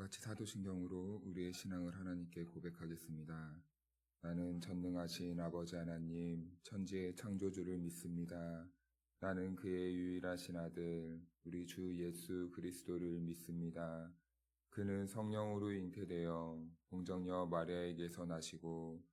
같이 사도신경으로 우리의 신앙을 하나님께 고백하겠습니다. 나는 전능하신 아버지 하나님, 천지의 창조주를 믿습니다. 나는 그의 유일하신 아들, 우리 주 예수 그리스도를 믿습니다. 그는 성령으로 잉태되어 공정녀 마리아에게서 나시고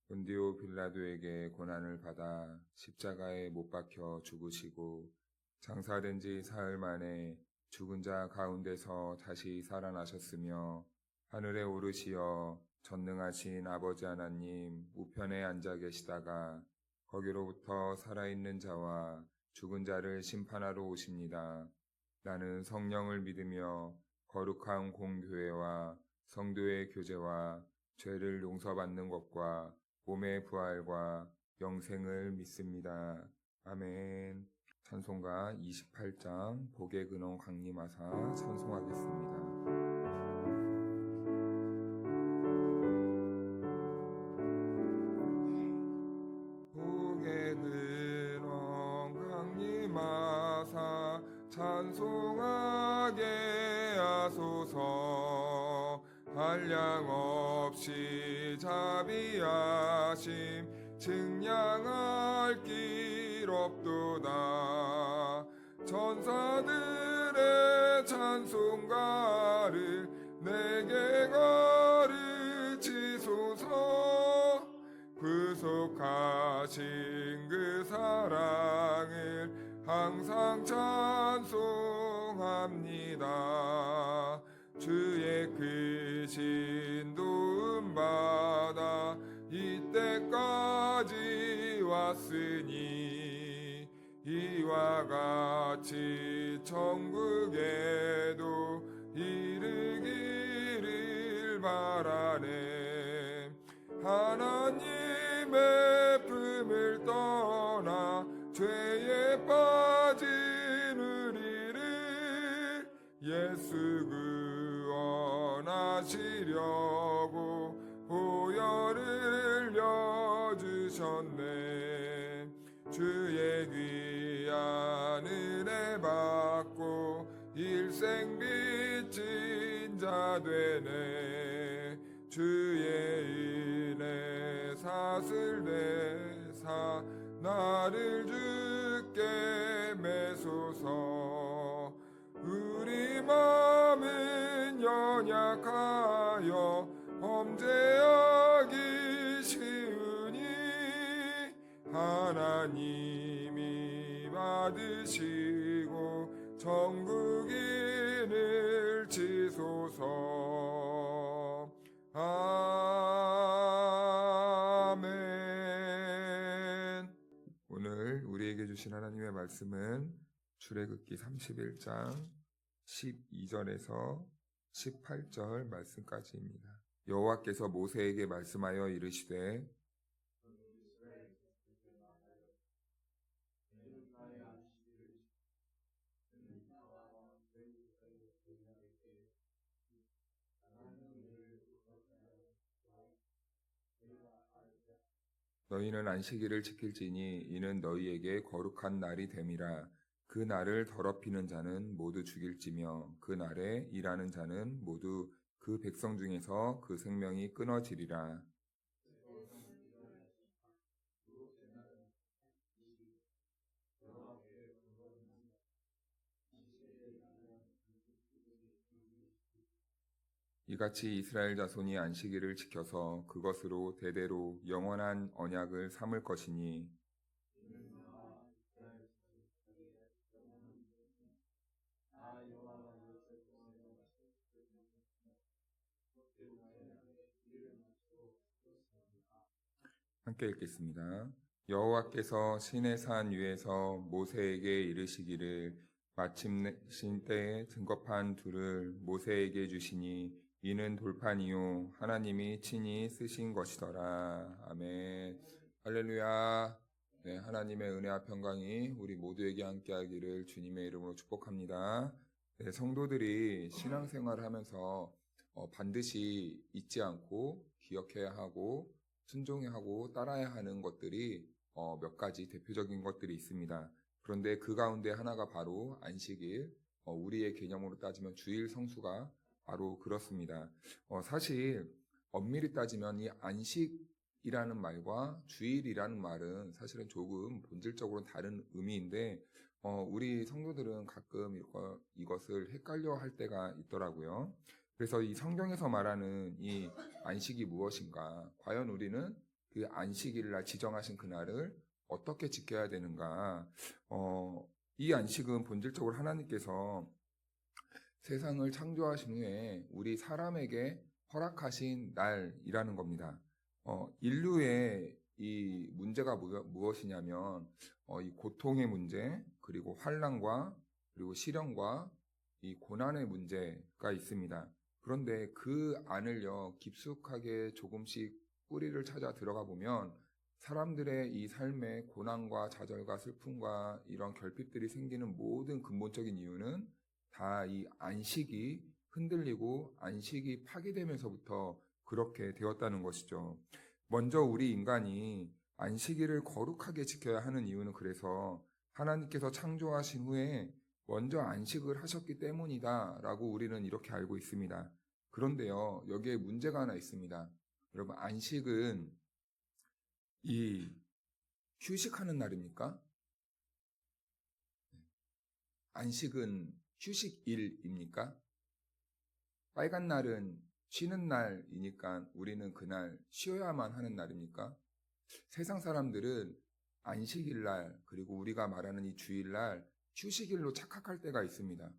본디오 빌라도에게 고난을 받아 십자가에 못 박혀 죽으시고 장사된 지 사흘 만에 죽은 자 가운데서 다시 살아나셨으며 하늘에 오르시어 전능하신 아버지 하나님 우편에 앉아 계시다가 거기로부터 살아있는 자와 죽은 자를 심판하러 오십니다. 나는 성령을 믿으며 거룩한 공교회와 성도의 교제와 죄를 용서받는 것과 몸의 부활과 영생을 믿습니다. 아멘. 찬송가 28장 복의 근원 강림하사 찬송하겠습니다. 복의 근원 강림하사 찬송하게 하소서. 한량없이 자비하심 증량할 길 없도다. 천사들의 찬송가를 내게 가르치소서. 구속하신 그 사랑을 항상 찬송합니다. 주의 크신 도움 받아 이때까지 왔으니 이와 같이 천국에도 이르기를 바라네. 하나님의 품을 떠나 죄에 빠진 우리를 예수 구원하시려고 보혈을 흘려주셨네. 주의 귀한 은혜 받고 일생 빚진 자 되네. 주의 은혜 사슬 내사 나를 주께 매소서. 우리 마음은 연약하여 범죄하기 쉬우니 하나님이 받으시고 천국인을 지소서. 아멘. 오늘 우리에게 주신 하나님의 말씀은 출애굽기 31장 12절에서 18절 말씀까지입니다. 여호와께서 모세에게 말씀하여 이르시되 너희는 안식일을 지킬지니 이는 너희에게 거룩한 날이 됨이라. 그 날을 더럽히는 자는 모두 죽일지며 그 날에 일하는 자는 모두 그 백성 중에서 그 생명이 끊어지리라. 이같이 이스라엘 자손이 안식일을 지켜서 그것으로 대대로 영원한 언약을 삼을 것이니 함께 읽겠습니다. 여호와께서 시내산 위에서 모세에게 이르시기를 마침내 때에 증거판 둘을 모세에게 주시니 이는 돌판이요 하나님이 친히 쓰신 것이더라. 아멘. 할렐루야. 네, 하나님의 은혜와 평강이 우리 모두에게 함께하기를 주님의 이름으로 축복합니다. 네, 성도들이 신앙생활을 하면서 반드시 잊지 않고 기억해야 하고 순종해야 하고 따라야 하는 것들이 몇 가지 대표적인 것들이 있습니다. 그런데 그 가운데 하나가 바로 안식일, 우리의 개념으로 따지면 주일 성수가 바로 그렇습니다. 사실 엄밀히 따지면 이 안식이라는 말과 주일이라는 말은 사실은 조금 본질적으로 다른 의미인데 우리 성도들은 가끔 이것을 헷갈려 할 때가 있더라고요. 그래서 이 성경에서 말하는 이 안식이 무엇인가? 과연 우리는 그 안식일 날 지정하신 그날을 어떻게 지켜야 되는가? 이 안식은 본질적으로 하나님께서 세상을 창조하신 후에 우리 사람에게 허락하신 날이라는 겁니다. 인류의 이 문제가 무엇이냐면 이 고통의 문제, 그리고 환난과 그리고 시련과 이 고난의 문제가 있습니다. 그런데 그 안을요 깊숙하게 조금씩 뿌리를 찾아 들어가 보면 사람들의 이 삶의 고난과 좌절과 슬픔과 이런 결핍들이 생기는 모든 근본적인 이유는 다 이 안식이 흔들리고 안식이 파괴되면서부터 그렇게 되었다는 것이죠. 먼저 우리 인간이 안식일을 거룩하게 지켜야 하는 이유는 그래서 하나님께서 창조하신 후에 먼저 안식을 하셨기 때문이다라고 우리는 이렇게 알고 있습니다. 그런데요, 여기에 문제가 하나 있습니다. 여러분, 안식은 이 휴식하는 날입니까? 안식은 휴식일입니까? 빨간 날은 쉬는 날이니까 우리는 그날 쉬어야만 하는 날입니까? 세상 사람들은 안식일날, 그리고 우리가 말하는 이 주일날 휴식일로 착각할 때가 있습니다.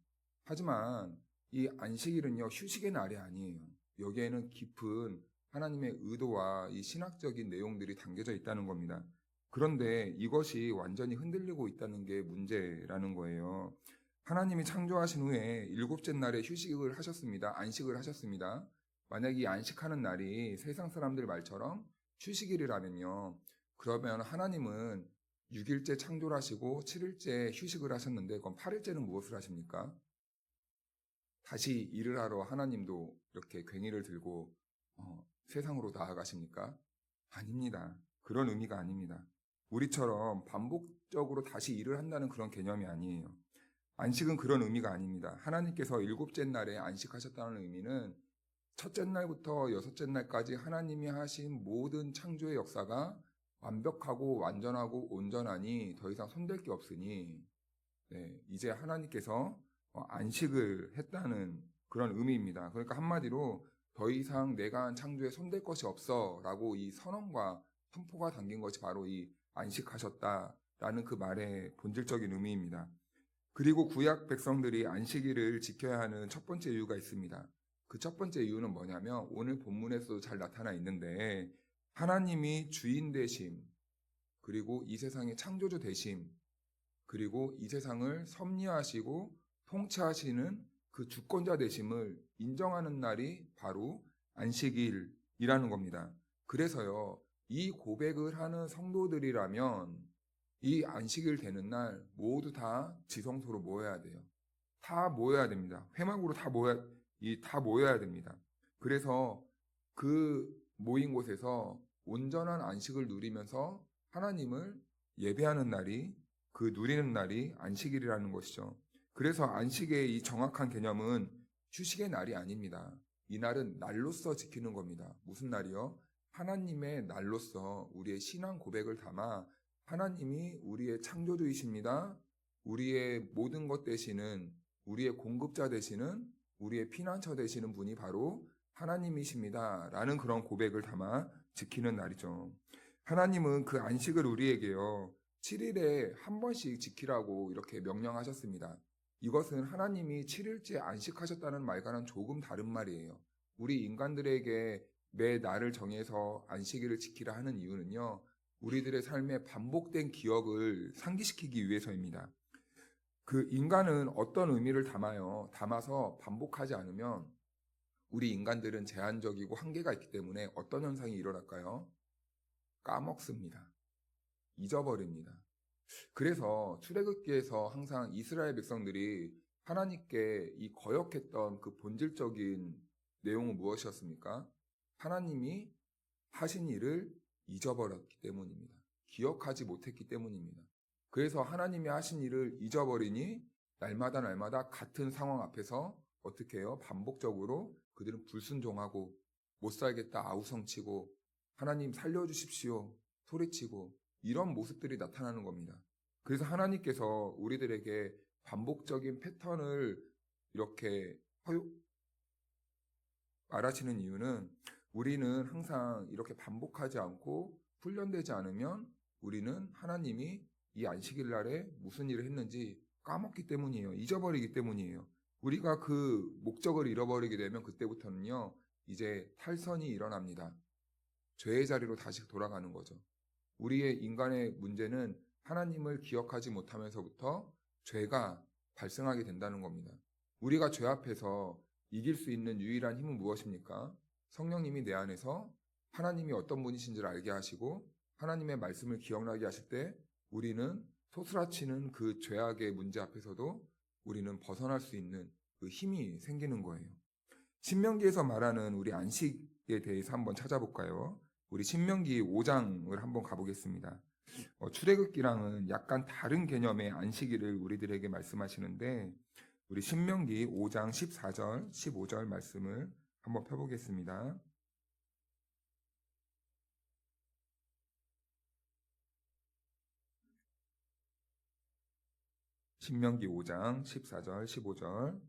하지만 이 안식일은요, 휴식의 날이 아니에요. 여기에는 깊은 하나님의 의도와 이 신학적인 내용들이 담겨져 있다는 겁니다. 그런데 이것이 완전히 흔들리고 있다는 게 문제라는 거예요. 하나님이 창조하신 후에 일곱째 날에 휴식을 하셨습니다. 안식을 하셨습니다. 만약 이 안식하는 날이 세상 사람들 말처럼 휴식일이라면요. 그러면 하나님은 6일째 창조를 하시고 7일째 휴식을 하셨는데 그럼 8일째는 무엇을 하십니까? 다시 일을 하러 하나님도 이렇게 괭이를 들고 세상으로 나아가십니까? 아닙니다. 그런 의미가 아닙니다. 우리처럼 반복적으로 다시 일을 한다는 그런 개념이 아니에요. 안식은 그런 의미가 아닙니다. 하나님께서 일곱째 날에 안식하셨다는 의미는 첫째 날부터 여섯째 날까지 하나님이 하신 모든 창조의 역사가 완벽하고 완전하고 온전하니 더 이상 손댈 게 없으니 이제 하나님께서 안식을 했다는 그런 의미입니다. 그러니까 한마디로 더 이상 내가 한 창조에 손댈 것이 없어 라고 이 선언과 선포가 담긴 것이 바로 이 안식하셨다라는 그 말의 본질적인 의미입니다. 그리고 구약 백성들이 안식일을 지켜야 하는 첫 번째 이유가 있습니다. 그 첫 번째 이유는 뭐냐면 오늘 본문에서도 잘 나타나 있는데 하나님이 주인 되심, 그리고 이 세상의 창조주 되심, 그리고 이 세상을 섭리하시고 통치하시는 그 주권자 되심을 인정하는 날이 바로 안식일이라는 겁니다. 그래서요, 이 고백을 하는 성도들이라면 이 안식일 되는 날 모두 다 지성소로 모여야 돼요. 다 모여야 됩니다. 회막으로 다 모여야 됩니다. 그래서 그 모인 곳에서 온전한 안식을 누리면서 하나님을 예배하는 날이, 그 누리는 날이 안식일이라는 것이죠. 그래서 안식의 이 정확한 개념은 휴식의 날이 아닙니다. 이 날은 날로서 지키는 겁니다. 무슨 날이요? 하나님의 날로서 우리의 신앙 고백을 담아 하나님이 우리의 창조주이십니다. 우리의 모든 것 되시는, 우리의 공급자 되시는, 우리의 피난처 되시는 분이 바로 하나님이십니다. 라는 그런 고백을 담아 지키는 날이죠. 하나님은 그 안식을 우리에게요, 7일에 한 번씩 지키라고 이렇게 명령하셨습니다. 이것은 하나님이 7일째 안식하셨다는 말과는 조금 다른 말이에요. 우리 인간들에게 매 날을 정해서 안식일을 지키라 하는 이유는요, 우리들의 삶에 반복된 기억을 상기시키기 위해서입니다. 그 인간은 어떤 의미를 담아서 반복하지 않으면 우리 인간들은 제한적이고 한계가 있기 때문에 어떤 현상이 일어날까요? 까먹습니다. 잊어버립니다. 그래서 출애굽기에서 항상 이스라엘 백성들이 하나님께 이 거역했던 그 본질적인 내용은 무엇이었습니까? 하나님이 하신 일을 잊어버렸기 때문입니다. 기억하지 못했기 때문입니다. 그래서 하나님이 하신 일을 잊어버리니 날마다 같은 상황 앞에서 어떻게 해요? 반복적으로 그들은 불순종하고 못 살겠다 아우성치고 하나님 살려주십시오 소리치고 이런 모습들이 나타나는 겁니다. 그래서 하나님께서 우리들에게 반복적인 패턴을 이렇게 말하시는 이유는 우리는 항상 이렇게 반복하지 않고 훈련되지 않으면 우리는 하나님이 이 안식일 날에 무슨 일을 했는지 까먹기 때문이에요. 잊어버리기 때문이에요. 우리가 그 목적을 잃어버리게 되면 그때부터는요, 이제 탈선이 일어납니다. 죄의 자리로 다시 돌아가는 거죠. 우리의 인간의 문제는 하나님을 기억하지 못하면서부터 죄가 발생하게 된다는 겁니다. 우리가 죄 앞에서 이길 수 있는 유일한 힘은 무엇입니까? 성령님이 내 안에서 하나님이 어떤 분이신지를 알게 하시고 하나님의 말씀을 기억나게 하실 때 우리는 소스라치는 그 죄악의 문제 앞에서도 우리는 벗어날 수 있는 그 힘이 생기는 거예요. 신명기에서 말하는 우리 안식에 대해서 한번 찾아볼까요? 우리 신명기 5장을 한번 가보겠습니다. 출애굽기랑은 약간 다른 개념의 안식일을 우리들에게 말씀하시는데 우리 신명기 5장 14절, 15절 말씀을 한번 펴보겠습니다. 신명기 5장 14절, 15절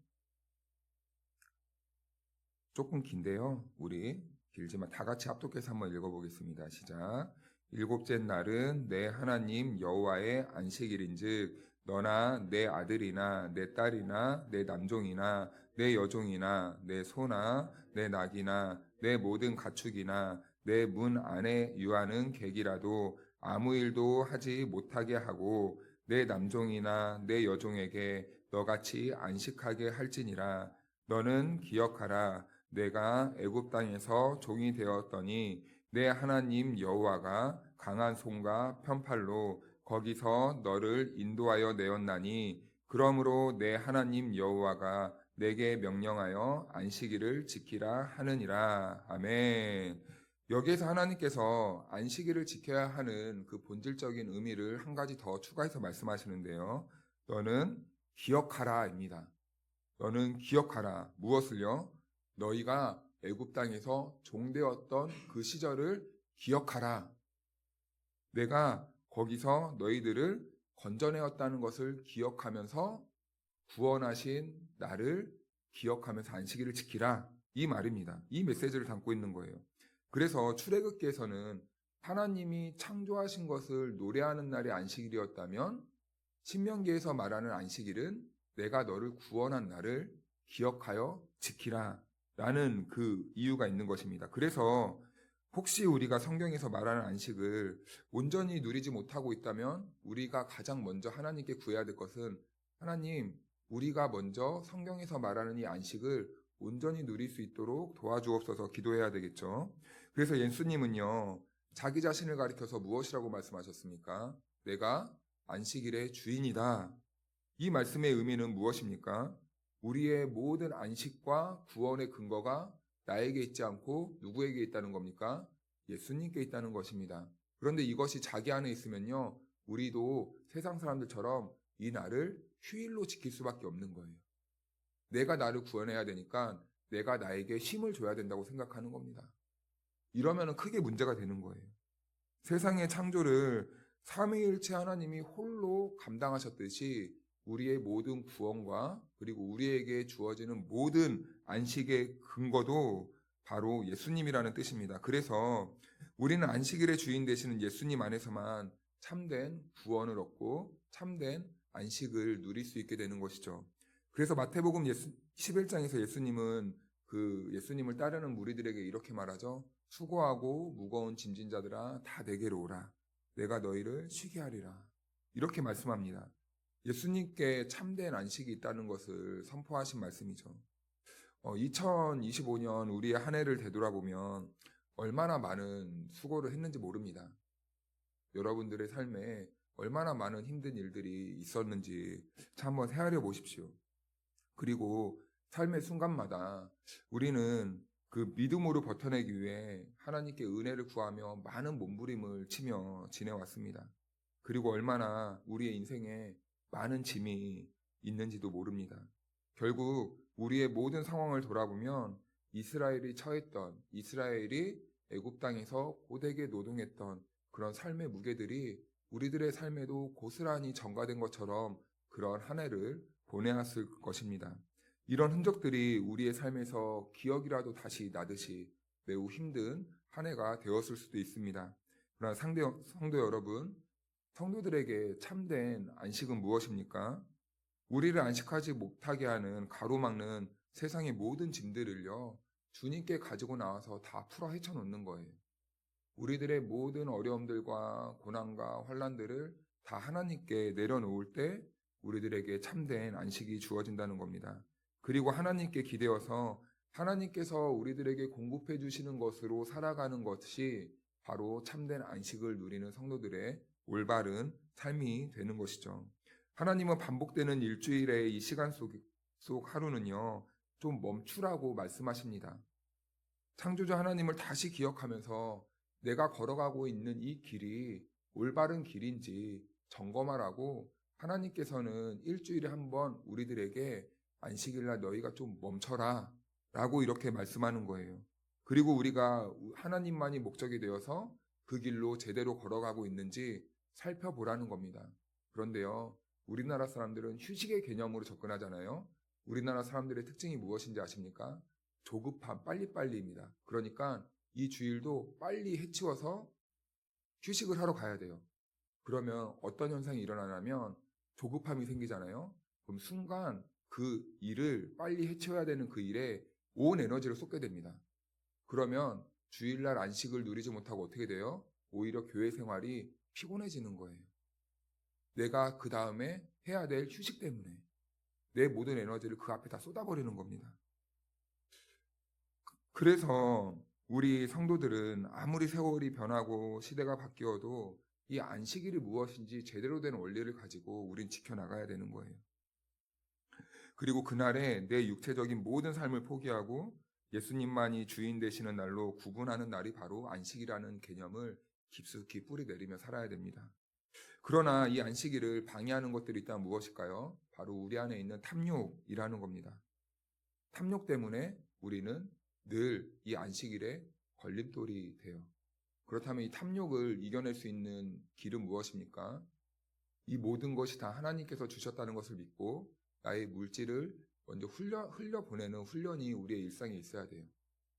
조금 긴데요. 우리 길지만 다 같이 합독해서 한번 읽어보겠습니다. 시작. 일곱째 날은 내 하나님 여호와의 안식일인즉 너나 내 아들이나 내 딸이나 내 남종이나 내 여종이나 내 소나 내 낙이나 내 모든 가축이나 내 문 안에 유하는 객이라도 아무 일도 하지 못하게 하고 내 남종이나 내 여종에게 너같이 안식하게 할지니라. 너는 기억하라. 내가 애굽 땅에서 종이 되었더니 내 하나님 여호와가 강한 손과 편팔로 거기서 너를 인도하여 내었나니 그러므로 내 하나님 여호와가 내게 명령하여 안식일을 지키라 하느니라. 아멘. 여기에서 하나님께서 안식일을 지켜야 하는 그 본질적인 의미를 한 가지 더 추가해서 말씀하시는데요. 너는 기억하라입니다. 너는 기억하라. 무엇을요? 너희가 애굽 땅에서 종되었던 그 시절을 기억하라. 내가 거기서 너희들을 건져내었다는 것을 기억하면서 구원하신 나를 기억하면서 안식일을 지키라. 이 말입니다. 이 메시지를 담고 있는 거예요. 그래서 출애굽기에서는 하나님이 창조하신 것을 노래하는 날이 안식일이었다면 신명기에서 말하는 안식일은 내가 너를 구원한 날을 기억하여 지키라 라는 그 이유가 있는 것입니다. 그래서 혹시 우리가 성경에서 말하는 안식을 온전히 누리지 못하고 있다면 우리가 가장 먼저 하나님께 구해야 될 것은 하나님, 우리가 먼저 성경에서 말하는 이 안식을 온전히 누릴 수 있도록 도와주옵소서 기도해야 되겠죠. 그래서 예수님은요, 자기 자신을 가리켜서 무엇이라고 말씀하셨습니까? 내가 안식일의 주인이다. 이 말씀의 의미는 무엇입니까? 우리의 모든 안식과 구원의 근거가 나에게 있지 않고 누구에게 있다는 겁니까? 예수님께 있다는 것입니다. 그런데 이것이 자기 안에 있으면요, 우리도 세상 사람들처럼 이 날을 휴일로 지킬 수밖에 없는 거예요. 내가 나를 구원해야 되니까 내가 나에게 힘을 줘야 된다고 생각하는 겁니다. 이러면 크게 문제가 되는 거예요. 세상의 창조를 삼위일체 하나님이 홀로 감당하셨듯이 우리의 모든 구원과 그리고 우리에게 주어지는 모든 안식의 근거도 바로 예수님이라는 뜻입니다. 그래서 우리는 안식일의 주인 되시는 예수님 안에서만 참된 구원을 얻고 참된 안식을 누릴 수 있게 되는 것이죠. 그래서 마태복음 11장에서 예수님을 따르는 무리들에게 이렇게 말하죠. 수고하고 무거운 짐진 자들아 다 내게로 오라. 내가 너희를 쉬게 하리라. 이렇게 말씀합니다. 예수님께 참된 안식이 있다는 것을 선포하신 말씀이죠. 2025년 우리의 한 해를 되돌아보면 얼마나 많은 수고를 했는지 모릅니다. 여러분들의 삶에 얼마나 많은 힘든 일들이 있었는지 한번 헤아려 보십시오. 그리고 삶의 순간마다 우리는 그 믿음으로 버텨내기 위해 하나님께 은혜를 구하며 많은 몸부림을 치며 지내왔습니다. 그리고 얼마나 우리의 인생에 많은 짐이 있는지도 모릅니다. 결국 우리의 모든 상황을 돌아보면 이스라엘이 애굽 땅에서 고되게 노동했던 그런 삶의 무게들이 우리들의 삶에도 고스란히 전가된 것처럼 그런 한 해를 보내왔을 것입니다. 이런 흔적들이 우리의 삶에서 기억이라도 다시 나듯이 매우 힘든 한 해가 되었을 수도 있습니다. 그러나 성도 여러분, 성도들에게 참된 안식은 무엇입니까? 우리를 안식하지 못하게 하는 가로막는 세상의 모든 짐들을요, 주님께 가지고 나와서 다 풀어 헤쳐놓는 거예요. 우리들의 모든 어려움들과 고난과 환란들을 다 하나님께 내려놓을 때 우리들에게 참된 안식이 주어진다는 겁니다. 그리고 하나님께 기대어서 하나님께서 우리들에게 공급해 주시는 것으로 살아가는 것이 바로 참된 안식을 누리는 성도들의 올바른 삶이 되는 것이죠. 하나님은 반복되는 일주일의 이 시간 속 하루는요, 좀 멈추라고 말씀하십니다. 창조주 하나님을 다시 기억하면서 내가 걸어가고 있는 이 길이 올바른 길인지 점검하라고 하나님께서는 일주일에 한 번 우리들에게 안식일날 너희가 좀 멈춰라 라고 이렇게 말씀하는 거예요. 그리고 우리가 하나님만이 목적이 되어서 그 길로 제대로 걸어가고 있는지 살펴보라는 겁니다. 그런데요, 우리나라 사람들은 휴식의 개념으로 접근하잖아요. 우리나라 사람들의 특징이 무엇인지 아십니까? 조급함, 빨리빨리입니다. 그러니까 이 주일도 빨리 해치워서 휴식을 하러 가야 돼요. 그러면 어떤 현상이 일어나냐면 조급함이 생기잖아요. 그럼 순간 그 일을 빨리 해치워야 되는 그 일에 온 에너지를 쏟게 됩니다. 그러면 주일날 안식을 누리지 못하고 어떻게 돼요? 오히려 교회 생활이 피곤해지는 거예요. 내가 그 다음에 해야 될 휴식 때문에 내 모든 에너지를 그 앞에 다 쏟아버리는 겁니다. 그래서 우리 성도들은 아무리 세월이 변하고 시대가 바뀌어도 이 안식일이 무엇인지 제대로 된 원리를 가지고 우린 지켜나가야 되는 거예요. 그리고 그날에 내 육체적인 모든 삶을 포기하고 예수님만이 주인 되시는 날로 구분하는 날이 바로 안식이라는 개념을 깊숙이 뿌리 내리며 살아야 됩니다. 그러나 이 안식일을 방해하는 것들이 있다면 무엇일까요? 바로 우리 안에 있는 탐욕이라는 겁니다. 탐욕 때문에 우리는 늘 이 안식일에 걸림돌이 돼요. 그렇다면 이 탐욕을 이겨낼 수 있는 길은 무엇입니까? 이 모든 것이 다 하나님께서 주셨다는 것을 믿고 나의 물질을 먼저 흘려보내는 훈련이 우리의 일상에 있어야 돼요.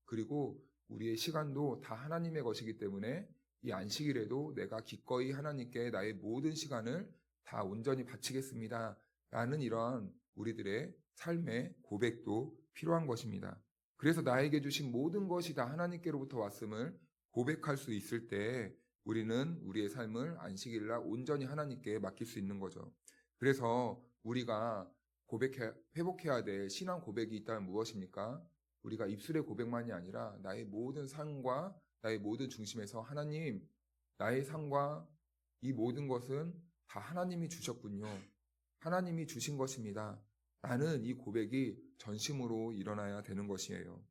그리고 우리의 시간도 다 하나님의 것이기 때문에 이 안식일에도 내가 기꺼이 하나님께 나의 모든 시간을 다 온전히 바치겠습니다. 라는 이러한 우리들의 삶의 고백도 필요한 것입니다. 그래서 나에게 주신 모든 것이 다 하나님께로부터 왔음을 고백할 수 있을 때 우리는 우리의 삶을 안식일날 온전히 하나님께 맡길 수 있는 거죠. 그래서 우리가 회복해야 될 신앙 고백이 있다면 무엇입니까? 우리가 입술의 고백만이 아니라 나의 모든 삶과 나의 모든 중심에서 하나님, 나의 삶과 이 모든 것은 다 하나님이 주셨군요. 하나님이 주신 것입니다. 라는 이 고백이 전심으로 일어나야 되는 것이에요.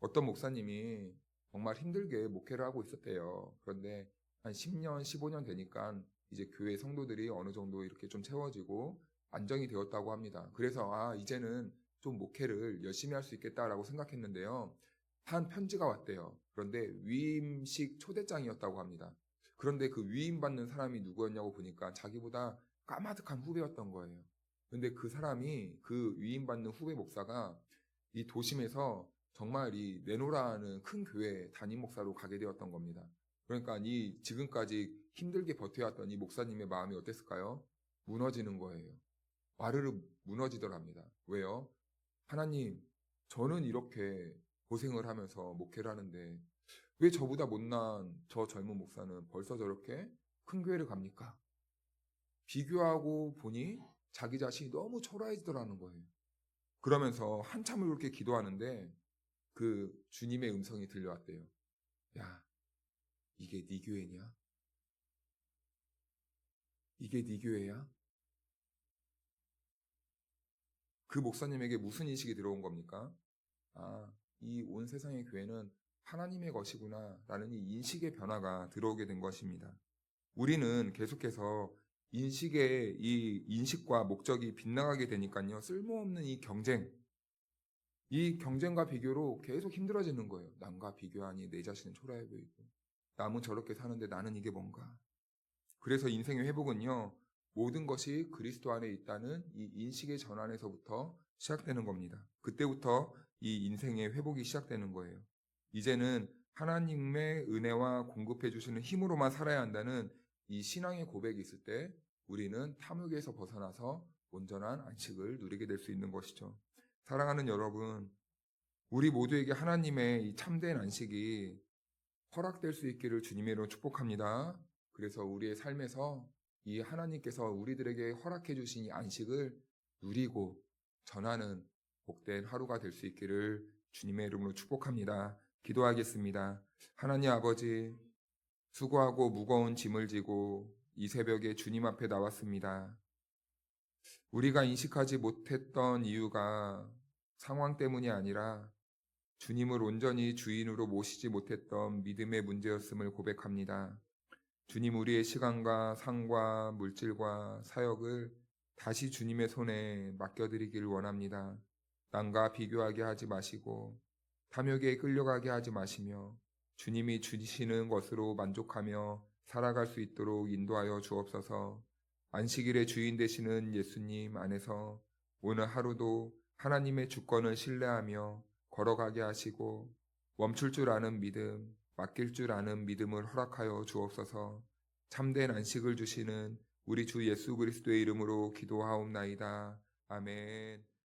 어떤 목사님이 정말 힘들게 목회를 하고 있었대요. 그런데 한 10년, 15년 되니까 이제 교회 성도들이 어느 정도 이렇게 좀 채워지고 안정이 되었다고 합니다. 그래서 이제는 좀 목회를 열심히 할 수 있겠다라고 생각했는데요. 한 편지가 왔대요. 그런데 위임식 초대장이었다고 합니다. 그런데 그 위임받는 사람이 누구였냐고 보니까 자기보다 까마득한 후배였던 거예요. 근데 그 사람이 그 위임받는 후배 목사가 이 도심에서 정말 이 네노라는 큰 교회 담임 목사로 가게 되었던 겁니다. 그러니까 이 지금까지 힘들게 버텨왔던 이 목사님의 마음이 어땠을까요? 무너지는 거예요. 와르르 무너지더랍니다. 왜요? 하나님, 저는 이렇게 고생을 하면서 목회를 하는데 왜 저보다 못난 저 젊은 목사는 벌써 저렇게 큰 교회를 갑니까? 비교하고 보니 자기 자신이 너무 초라해지더라는 거예요. 그러면서 한참을 그렇게 기도하는데 그 주님의 음성이 들려왔대요. 야, 이게 네 교회냐? 이게 네 교회야? 그 목사님에게 무슨 인식이 들어온 겁니까? 이 온 세상의 교회는 하나님의 것이구나 라는 이 인식의 변화가 들어오게 된 것입니다. 우리는 계속해서 이 인식과 목적이 빗나가게 되니까요. 쓸모없는 이 경쟁, 이 경쟁과 비교로 계속 힘들어지는 거예요. 남과 비교하니 내 자신은 초라해 보이고, 남은 저렇게 사는데 나는 이게 뭔가. 그래서 인생의 회복은요, 모든 것이 그리스도 안에 있다는 이 인식의 전환에서부터 시작되는 겁니다. 그때부터 이 인생의 회복이 시작되는 거예요. 이제는 하나님의 은혜와 공급해 주시는 힘으로만 살아야 한다는 이 신앙의 고백이 있을 때 우리는 탐욕에서 벗어나서 온전한 안식을 누리게 될 수 있는 것이죠. 사랑하는 여러분, 우리 모두에게 하나님의 이 참된 안식이 허락될 수 있기를 주님의 이름으로 축복합니다. 그래서 우리의 삶에서 이 하나님께서 우리들에게 허락해 주신 이 안식을 누리고 전하는 복된 하루가 될 수 있기를 주님의 이름으로 축복합니다. 기도하겠습니다. 하나님 아버지, 수고하고 무거운 짐을 지고 이 새벽에 주님 앞에 나왔습니다. 우리가 인식하지 못했던 이유가 상황 때문이 아니라 주님을 온전히 주인으로 모시지 못했던 믿음의 문제였음을 고백합니다. 주님, 우리의 시간과 상과 물질과 사역을 다시 주님의 손에 맡겨드리길 원합니다. 남과 비교하게 하지 마시고 탐욕에 끌려가게 하지 마시며 주님이 주시는 것으로 만족하며 살아갈 수 있도록 인도하여 주옵소서. 안식일의 주인 되시는 예수님 안에서 오늘 하루도 하나님의 주권을 신뢰하며 걸어가게 하시고 멈출 줄 아는 믿음, 맡길 줄 아는 믿음을 허락하여 주옵소서. 참된 안식을 주시는 우리 주 예수 그리스도의 이름으로 기도하옵나이다. 아멘.